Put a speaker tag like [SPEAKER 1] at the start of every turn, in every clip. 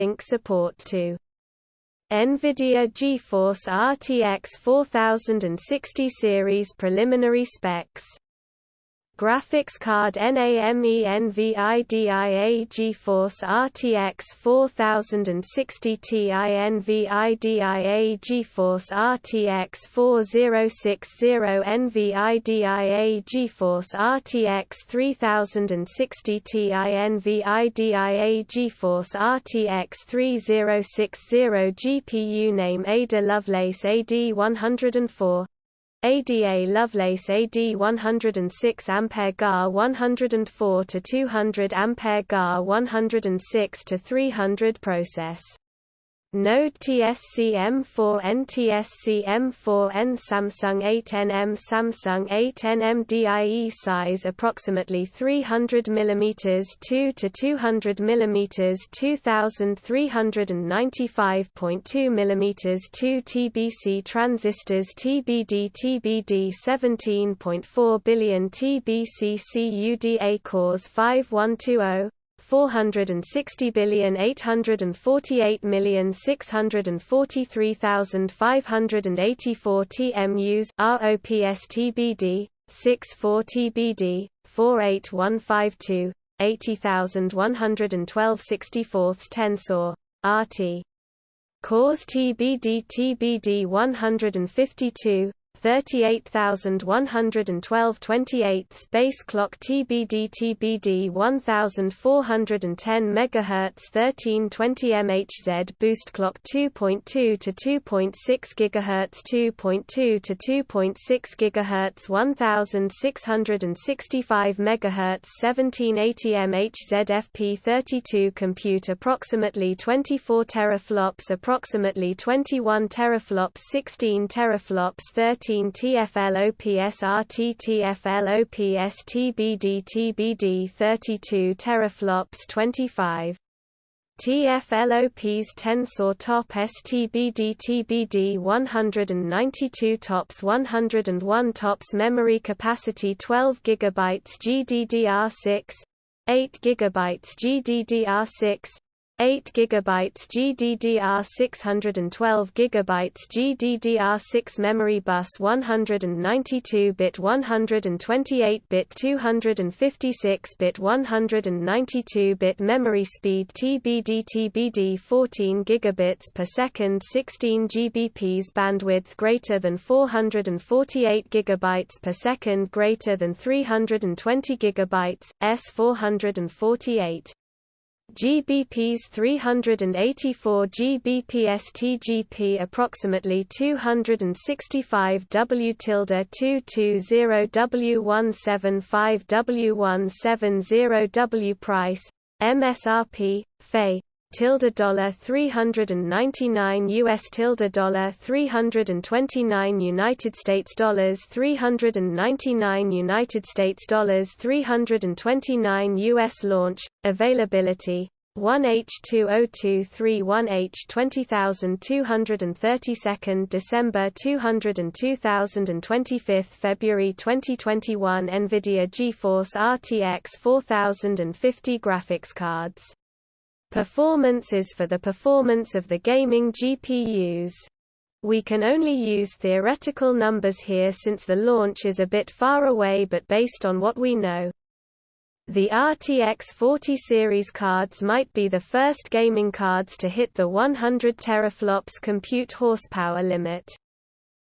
[SPEAKER 1] link support to NVIDIA GeForce RTX 4060 series preliminary specs. Graphics card NAME NVIDIA GeForce RTX 4060 Ti NVIDIA GeForce RTX 4060 NVIDIA GeForce RTX 3060 Ti NVIDIA GeForce RTX 3060 GPU name Ada Lovelace AD104 Ada Lovelace AD106 ampere-gar 104 to 200 ampere-gar 106 to 300 process. Node TSC-M4N TSC-M4N Samsung 8nm Samsung 8nm DIE size approximately 300 mm 2 to 200 mm 2395.2 mm 2 TBC transistors TBD 17.4 billion TBC CUDA cores 5120 460,848,643,584 TMUs ROPS TBD 64 TBD 48152 80,112 64ths tensor RT cores TBD TBD 152 38,112 28ths base clock TBD TBD 1410 MHz 1320 MHz boost clock 2.2 to 2.6 GHz 2.2 to 2.6 GHz 1665 MHz 1780 MHz FP32 compute approximately 24 teraflops approximately 21 teraflops 16 teraflops 13 TFLOPS RT TFLOPS TBD TBD 32 teraflops 25 TFLOPS tensor top STBD TBD 192 tops 101 tops memory capacity 12 GB GDDR6 8 GB GDDR6 8 GB GDDR 612 GB GDDR6 memory bus 192-bit 128-bit 256-bit 192-bit memory speed TBD 14 gigabits per second 16 Gbps bandwidth greater than 448 gigabytes per second greater than 320 gigabytes S448 Gbps 384 Gbps TGP approximately 265 W220 W175 W170 price MSRP FE $399 US $329 United States $399 United States $329 US launch availability 1H2023 1H20232 December 2025 February 2021 NVIDIA GeForce RTX 4050 graphics cards. Performance is for the performance of the gaming GPUs. We can only use theoretical numbers here since the launch is a bit far away, but based on what we know, the RTX 40 series cards might be the first gaming cards to hit the 100 teraflops compute horsepower limit.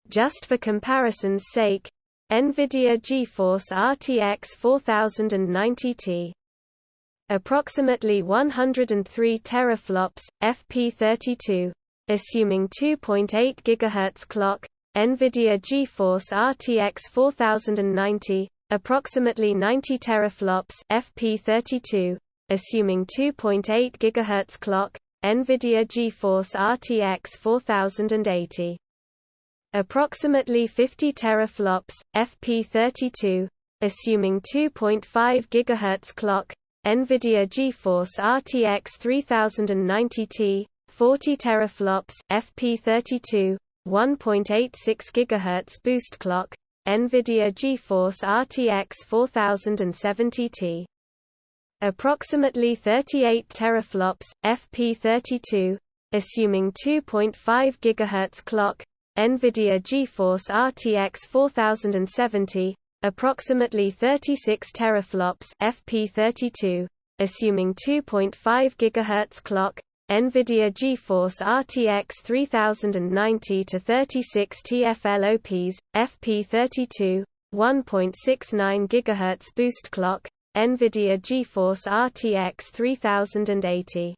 [SPEAKER 1] Just for comparison's sake, NVIDIA GeForce RTX 4090 Ti approximately 103 teraflops, FP32, assuming 2.8 GHz clock, NVIDIA GeForce RTX 4090, approximately 90 teraflops, FP32, assuming 2.8 GHz clock, NVIDIA GeForce RTX 4080, approximately 50 teraflops, FP32, assuming 2.5 GHz clock, NVIDIA GeForce RTX 3090 Ti, 40 teraflops, FP32, 1.86 GHz boost clock, NVIDIA GeForce RTX 4070 Ti. approximately 38 teraflops, FP32, assuming 2.5 GHz clock. NVIDIA GeForce RTX 4070, approximately 36 teraflops, FP32, assuming 2.5 GHz clock. NVIDIA GeForce RTX 3090 to 36 TFLOPs, FP32, 1.69 GHz boost clock. NVIDIA GeForce RTX 3080,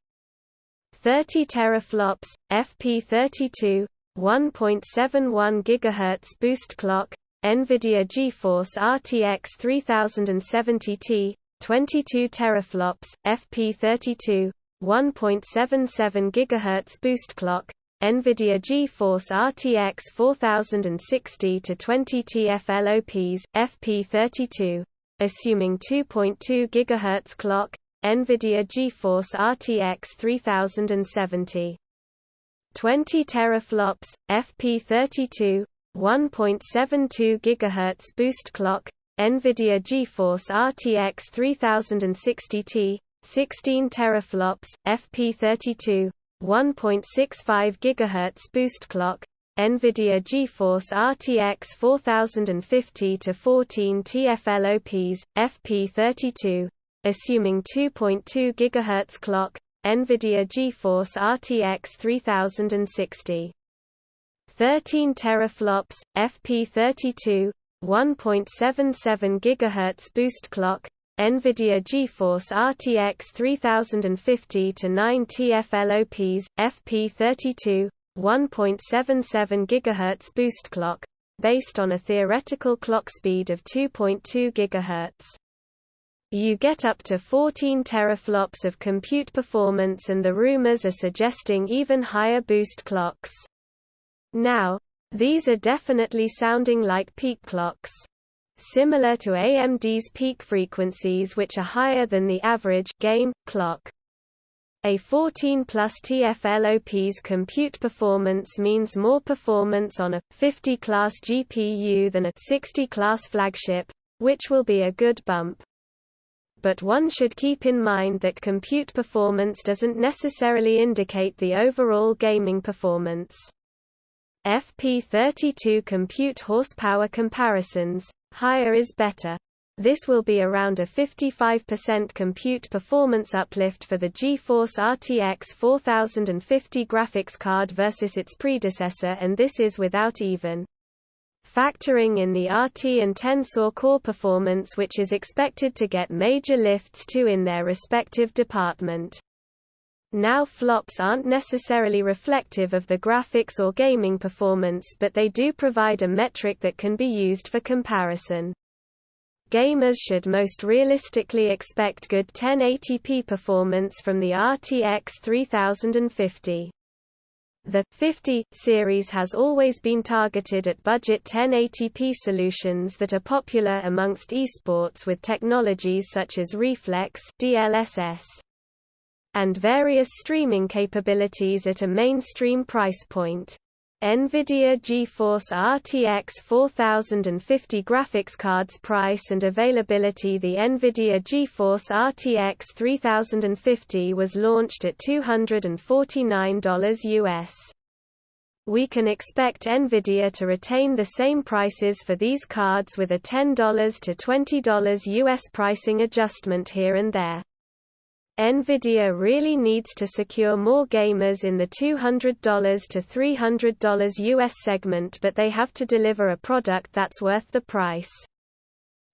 [SPEAKER 1] 30 teraflops, FP32, 1.71 GHz boost clock. NVIDIA GeForce RTX 3070T, 22 teraflops, FP32, 1.77 GHz boost clock. NVIDIA GeForce RTX 4060 to 20 TFLOPs, FP32, assuming 2.2 GHz clock. NVIDIA GeForce RTX 3070, 20 teraflops, FP32, 1.72 GHz boost clock. NVIDIA GeForce RTX 3060T, 16 teraflops, FP32, 1.65 GHz boost clock. NVIDIA GeForce RTX 4050 to 14 TFLOPs, FP32, assuming 2.2 GHz clock. NVIDIA GeForce RTX 3060, 13 teraflops, FP32, 1.77 GHz boost clock. NVIDIA GeForce RTX 3050 to 9 TFLOPs, FP32, 1.77 GHz boost clock, based on a theoretical clock speed of 2.2 GHz. You get up to 14 teraflops of compute performance, and the rumors are suggesting even higher boost clocks. Now, these are definitely sounding like peak clocks, similar to AMD's peak frequencies, which are higher than the average game clock. A 14 plus TFLOPs compute performance means more performance on a 50 class GPU than a 60 class flagship, which will be a good bump. But one should keep in mind that compute performance doesn't necessarily indicate the overall gaming performance. FP32 compute horsepower comparisons, higher is better. This will be around a 55% compute performance uplift for the GeForce RTX 4050 graphics card versus its predecessor, and this is without even factoring in the RT and Tensor Core performance, which is expected to get major lifts too in their respective department. Now, flops aren't necessarily reflective of the graphics or gaming performance, but they do provide a metric that can be used for comparison. Gamers should most realistically expect good 1080p performance from the RTX 3050. The 50 series has always been targeted at budget 1080p solutions that are popular amongst esports with technologies such as Reflex (DLSS) and various streaming capabilities at a mainstream price point. NVIDIA GeForce RTX 4050 graphics cards price and availability. The NVIDIA GeForce RTX 3050 was launched at $249 US. We can expect NVIDIA to retain the same prices for these cards with a $10 to $20 US pricing adjustment here and there. NVIDIA really needs to secure more gamers in the $200 to $300 US segment, but they have to deliver a product that's worth the price.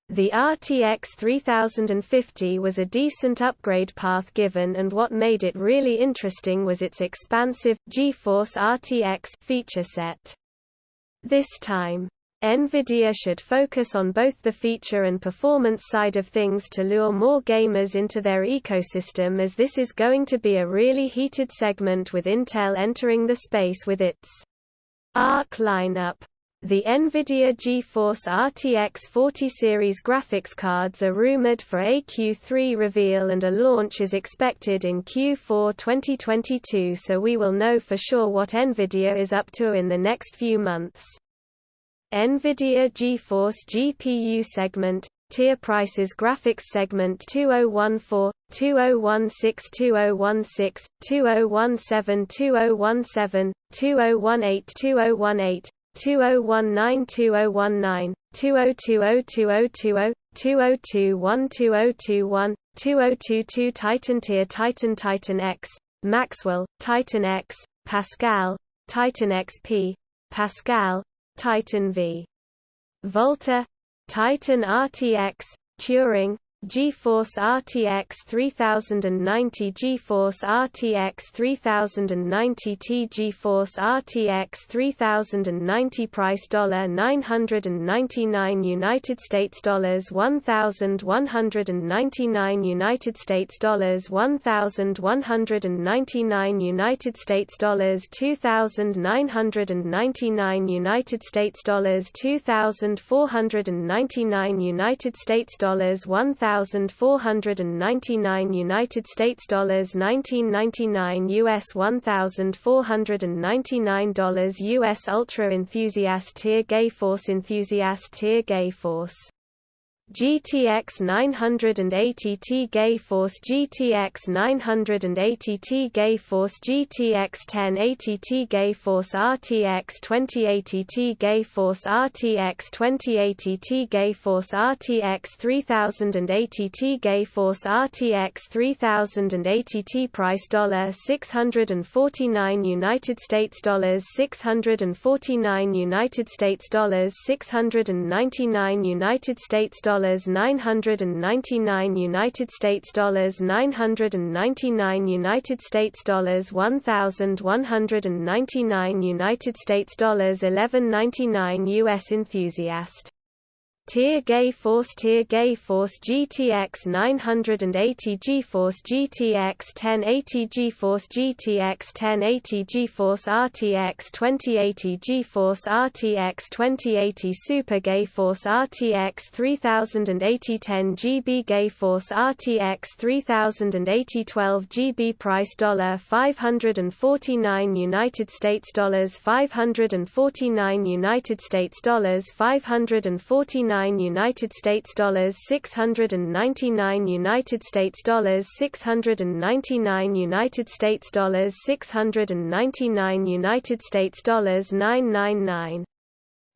[SPEAKER 1] The RTX 3050 was a decent upgrade path given, and what made it really interesting was its expansive GeForce RTX feature set. This time, NVIDIA should focus on both the feature and performance side of things to lure more gamers into their ecosystem, as this is going to be a really heated segment with Intel entering the space with its ARC lineup. The NVIDIA GeForce RTX 40 series graphics cards are rumored for a Q3 reveal, and a launch is expected in Q4 2022, so we will know for sure what NVIDIA is up to in the next few months. NVIDIA GeForce GPU segment. Tier prices graphics segment 2014, 2016, 2016, 2017, 2017, 2018, 2018, 2019, 2019, 2020, 2020, 2021, 2021, 2022 Titan Tier Titan Titan X, Maxwell, Titan X, Pascal, Titan XP, Pascal, Titan V. Volta, Titan RTX, Turing, GeForce RTX 3090 GeForce RTX 3090 T GeForce RTX 3090 Price $999 United States dollars 1199 United States dollars 1199 United States dollars 2999 United States dollars 2499 United States dollars 1,499 United States dollars 1999 US $1,499 US Ultra Enthusiast Tier GeForce Enthusiast Tier GeForce GTX 980 T GeForce GTX 980 T GeForce GTX 1080 T GeForce RTX 2080 T GeForce RTX 2080 T GeForce RTX 3080 T GeForce RTX 3080 T Price $649 United States dollars 649 United States dollars 699 United States dollars 999 United States dollars 999 United States dollars 1199 United States dollars 1199 US Enthusiast Tier GeForce GTX 980 GeForce GTX 1080 GeForce GTX 1080 GeForce RTX 2080 GeForce RTX 2080 Super GeForce RTX 3080 10 GB GeForce RTX 3080 12 GB Price $549 United States dollars 549 United States dollars 549 United States dollars 699 United States dollars 699 United States dollars 699 United States dollars 999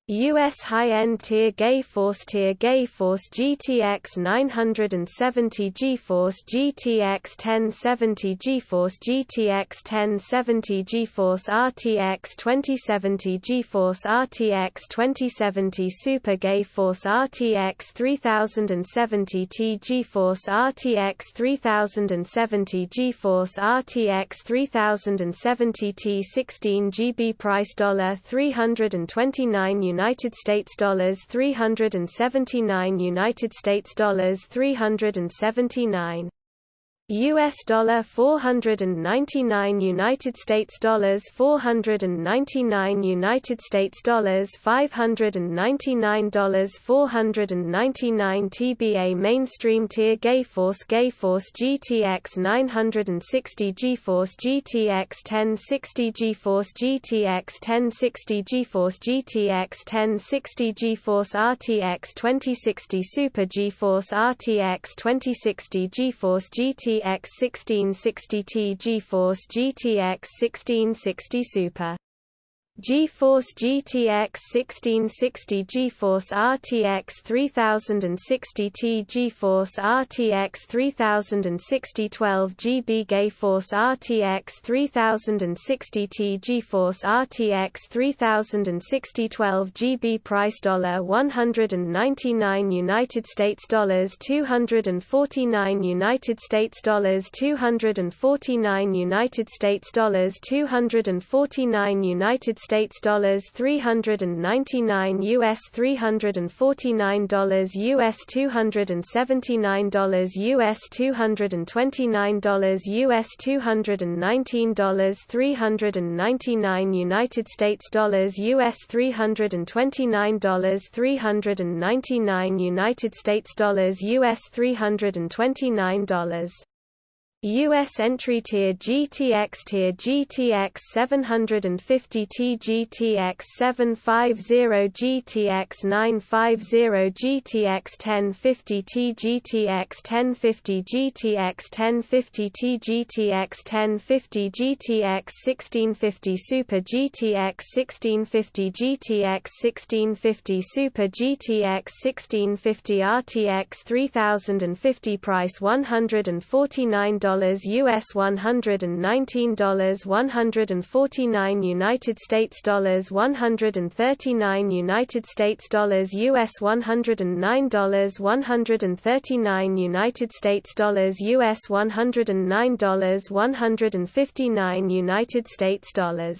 [SPEAKER 1] US high-end Tier GeForce GTX 970 GeForce GTX 1070 GeForce GTX 1070 GeForce RTX 2070 GeForce RTX 2070 Super GeForce RTX 3070 T GeForce RTX 3070 GeForce RTX 3070 T 16 GB Price $329 United States dollars 379 United States dollars 379 US dollar 499 United States dollars 499 United States dollars $599 499 TBA Mainstream Tier GeForce GTX 960 GeForce GTX 1060 GeForce GTX 1060 GeForce GTX 1060 GeForce RTX 2060 Super GeForce RTX 2060 GeForce GTX 1660 T GeForce GTX 1660 Super GeForce GTX 1660 GeForce RTX 3060 T GeForce RTX 3060 12 GB GeForce RTX 3060 T GeForce RTX 3060 12 GB Price $199 United States dollars 249 United States dollars 249 United States dollars 249 United States dollars 399 US $349 US $279 US $229 US $219 399 United States dollars US $329 399 United States dollars US $329 US entry tier GTX tier GTX 750T GTX 750 GTX 950 GTX 1050T GTX 1050 GTX 1050T GTX 1050 GTX 1650 Super GTX 1650 GTX 1650 Super GTX 1650 RTX 3050 Price $149 US $119 $149 United States dollars $139 United States dollars US $109 $139 United States dollars US $109 $159 United States dollars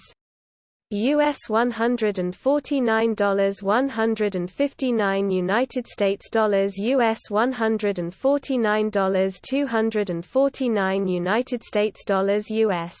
[SPEAKER 1] US $149 $159 United States dollars US $149 $249 United States dollars US